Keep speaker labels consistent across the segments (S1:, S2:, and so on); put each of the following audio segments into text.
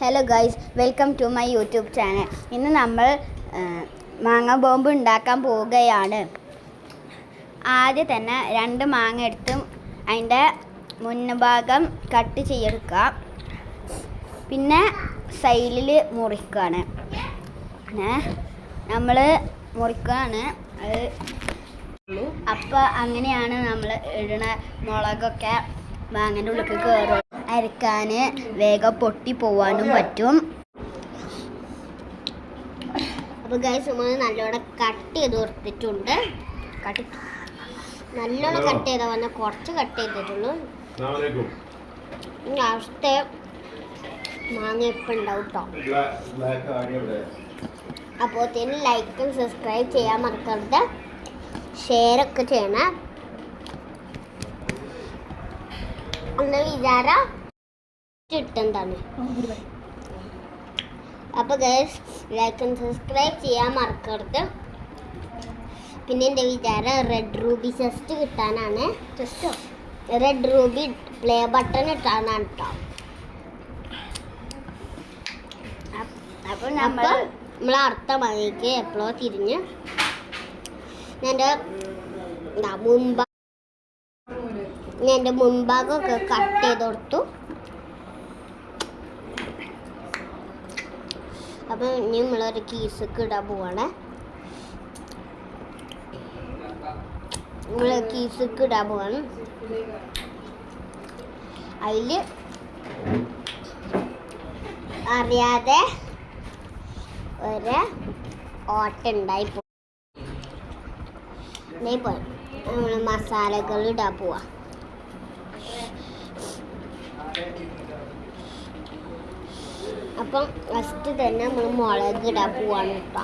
S1: Hello guys, welcome to my YouTube channel. ഇന്ന് നമ്മൾ മാങ്ങ ബോംബ് ഉണ്ടാക്കാൻ പോവുകയാണ്. ആദ്യം തന്നെ 2 മാങ്ങ എടുത്ത് അതിൻ്റെ മുൻഭാഗം കട്ട് ചെയ്തെടുക്കുക. പിന്നെ സൈഡിൽ മുറിക്കുകയാണ്. നമ്മൾ മുറിക്കുകയാണ്. അപ്പോൾ അങ്ങനെയാണ് നമ്മൾ ഇടുന്ന മുളകൊക്കെ മാങ്ങൻ്റെ ഉള്ളിൽ കയറും. അരക്കാൻ വേഗം പൊട്ടി പോവാനും പറ്റും.
S2: അപ്പോൾ ഗൈസ് നമ്മൾ നല്ലോണം കട്ട് ചെയ്ത് കൊടുത്തിട്ടുണ്ട്. നല്ലോണം കട്ട് ചെയ്താൽ വന്നാൽ കുറച്ച് കട്ട് ചെയ്തിട്ടുള്ളൂ. ലാസ്റ്റ് മാങ്ങ ഇപ്പം ഉണ്ടാവും കേട്ടോ. അപ്പോൾ തന്നെ ലൈക്കും സബ്സ്ക്രൈബ് ചെയ്യാൻ മറക്കരുത്, ഷെയറൊക്കെ ചെയ്യണം. എന്താ വിചാരം ഇട്ടെന്താണ്. അപ്പോൾ ഗൈസ് ലൈക്കും സബ്സ്ക്രൈബ് ചെയ്യാൻ മറക്കരുത്. പിന്നെ എൻ്റെ വിചാരം റെഡ് റൂബി ചെസ്റ്റ് കിട്ടാനാണ്. റെഡ് റൂബി പ്ലേ ബട്ടൺ ഇട്ടാനാണ് കേട്ടോ.
S1: അപ്പോൾ നമ്മൾ
S2: അടുത്ത മണിക്ക് എപ്പോഴോ തിരിഞ്ഞ് എൻ്റെ മുൻഭാഗമൊക്കെ കട്ട് ചെയ്ത് കൊടുത്തു. അപ്പം ഇനി നമ്മളൊരു കീസൊക്കെ ഇടാൻ പോവാണ്. നമ്മൾ കീസൊക്കെ ഇടാൻ പോവാണ്. അതിൽ അറിയാതെ ഒരു ഓട്ടുണ്ടായിപ്പോയി. നമ്മൾ മസാലകൾ ഇടാൻ പോവാ. അപ്പം ഫസ്റ്റ് തന്നെ നമ്മൾ മുളക് ഇടാൻ പോവാണ് കേട്ടോ.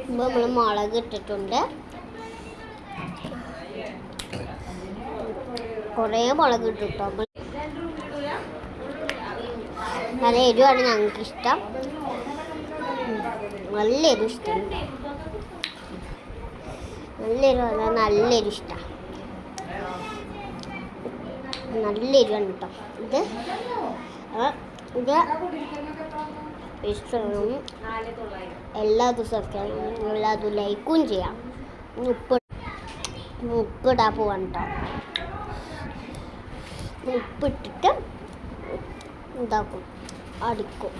S2: ഇപ്പം നമ്മൾ മുളക് ഇട്ടിട്ടുണ്ട്. കുറേ മുളക് ഇട്ടു കേട്ടോ. നല്ല എരിവാണ് ഞങ്ങൾക്ക് ഇഷ്ടം. നല്ല എരിവ് ഇഷ്ടമുണ്ട്. നല്ല എരിവാണ്, നല്ല എരിവ് ഇഷ്ടമാണ്. നല്ല എരിവാണ് കേട്ടോ ഇത്. ഇഷ്ടം എല്ലാ ദിവസമൊക്കെ എല്ലാതും ലൈക്കും ചെയ്യാം. ഉപ്പിടാൻ പോവാണ് കേട്ടോ. ഉപ്പിട്ടിട്ട് ഇതാക്കും, അടിക്കും.